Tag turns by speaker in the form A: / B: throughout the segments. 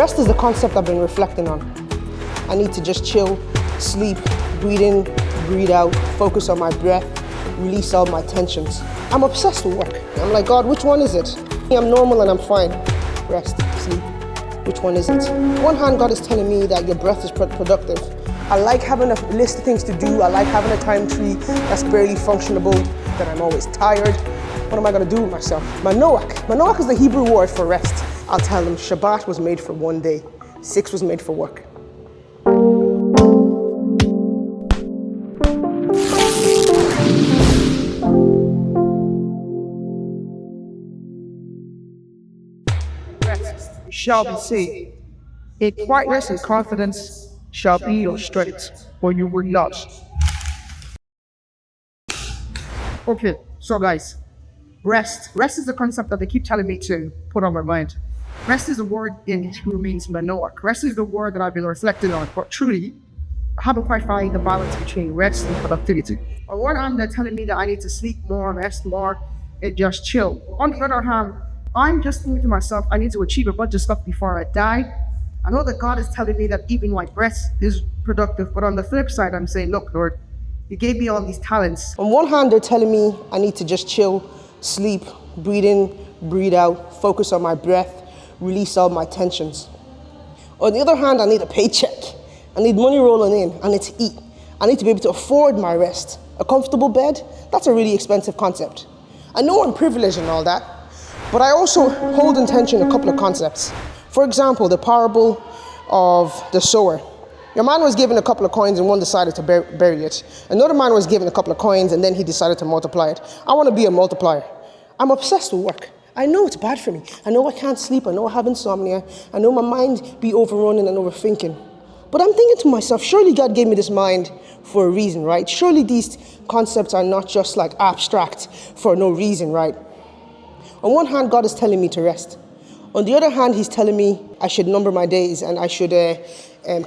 A: Rest is the concept I've been reflecting on. I need to just chill, sleep, breathe in, breathe out, focus on my breath, release all my tensions. I'm obsessed with work. I'm like, God, which one is it? I'm normal and I'm fine. Rest, sleep. Which one is it? On one hand, God is telling me that your breath is productive. I like having a list of things to do. I like having a time tree that's barely functionable, that I'm always tired. What am I gonna do with myself? Manoach. Manoach is the Hebrew word for rest. I'll tell them Shabbat was made for one day. 6 was made for work.
B: Rest shall be saved. A quietness and confidence shall be your strength, or you will not. Okay, so guys, rest. Rest is the concept that they keep telling me to put on my mind. Rest is a word in Hebrew means manoach. Rest is the word that I've been reflecting on, but truly, I haven't quite found the balance between rest and productivity. On one hand, they're telling me that I need to sleep more, rest more, and just chill. On the other hand, I'm just thinking to myself, I need to achieve a bunch of stuff before I die. I know that God is telling me that even my rest is productive, but on the flip side, I'm saying, look, Lord, you gave me all these talents.
A: On one hand, they're telling me I need to just chill, sleep, breathe in, breathe out, focus on my breath, release all my tensions. On the other hand, I need a paycheck. I need money rolling in. I need to eat. I need to be able to afford my rest. A comfortable bed, that's a really expensive concept. I know I'm privileged and all that, but I also hold in tension a couple of concepts. For example, the parable of the sower. Your man was given a couple of coins and one decided to bury it. Another man was given a couple of coins and then he decided to multiply it. I want to be a multiplier. I'm obsessed with work. I know it's bad for me. I know I can't sleep. I know I have insomnia. I know my mind be overrunning and overthinking. But I'm thinking to myself, surely God gave me this mind for a reason, right? Surely these concepts are not just like abstract for no reason, right? On one hand, God is telling me to rest. On the other hand, he's telling me I should number my days and I should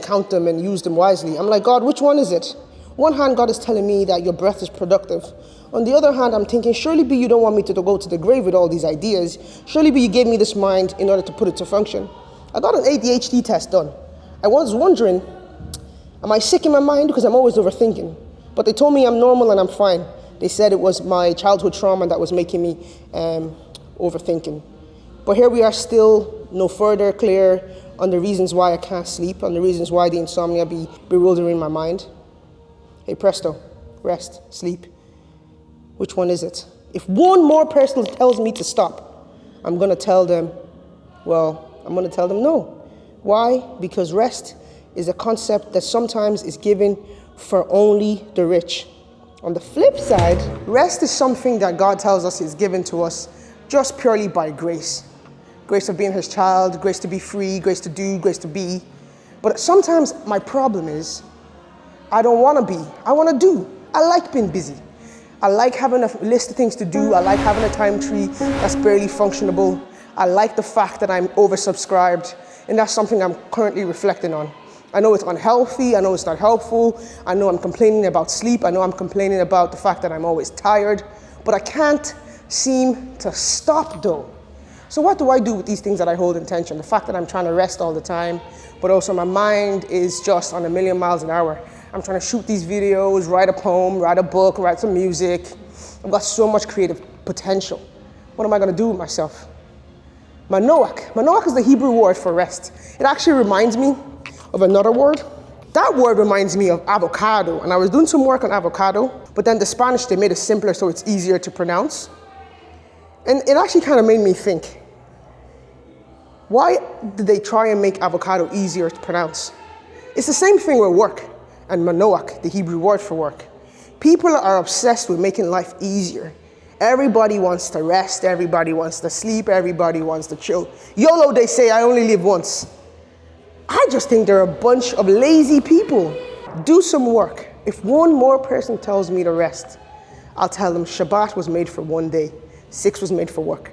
A: count them and use them wisely. I'm like, God, which one is it? One hand, God is telling me that your breath is productive. On the other hand, I'm thinking, surely be you don't want me to go to the grave with all these ideas. Surely be you gave me this mind in order to put it to function. I got an ADHD test done. I was wondering, am I sick in my mind? Because I'm always overthinking. But they told me I'm normal and I'm fine. They said it was my childhood trauma that was making me overthinking. But here we are still no further clear on the reasons why I can't sleep, on the reasons why the insomnia be bewildering my mind. Hey presto, rest, sleep. Which one is it? If one more person tells me to stop, I'm gonna tell them no. Why? Because rest is a concept that sometimes is given for only the rich. On the flip side, rest is something that God tells us is given to us just purely by grace. Grace of being his child, grace to be free, grace to do, grace to be. But sometimes my problem is, I don't want to be, I want to do. I like being busy. I like having a list of things to do. I like having a time tree that's barely functionable. I like the fact that I'm oversubscribed, and that's something I'm currently reflecting on. I know it's unhealthy, I know it's not helpful, I know I'm complaining about sleep, I know I'm complaining about the fact that I'm always tired, but I can't seem to stop though. So what do I do with these things that I hold in tension? The fact that I'm trying to rest all the time, but also my mind is just on a million miles an hour. I'm trying to shoot these videos, write a poem, write a book, write some music. I've got so much creative potential. What am I gonna do with myself? Manoach. Manoach is the Hebrew word for rest. It actually reminds me of another word. That word reminds me of avocado, and I was doing some work on avocado, but then the Spanish, they made it simpler so it's easier to pronounce. And it actually kind of made me think, why did they try and make avocado easier to pronounce? It's the same thing with work and manoach, the Hebrew word for work. People are obsessed with making life easier. Everybody wants to rest, everybody wants to sleep, everybody wants to chill. YOLO, they say, I only live once. I just think they're a bunch of lazy people. Do some work. If one more person tells me to rest, I'll tell them Shabbat was made for one day. 6 was made for work.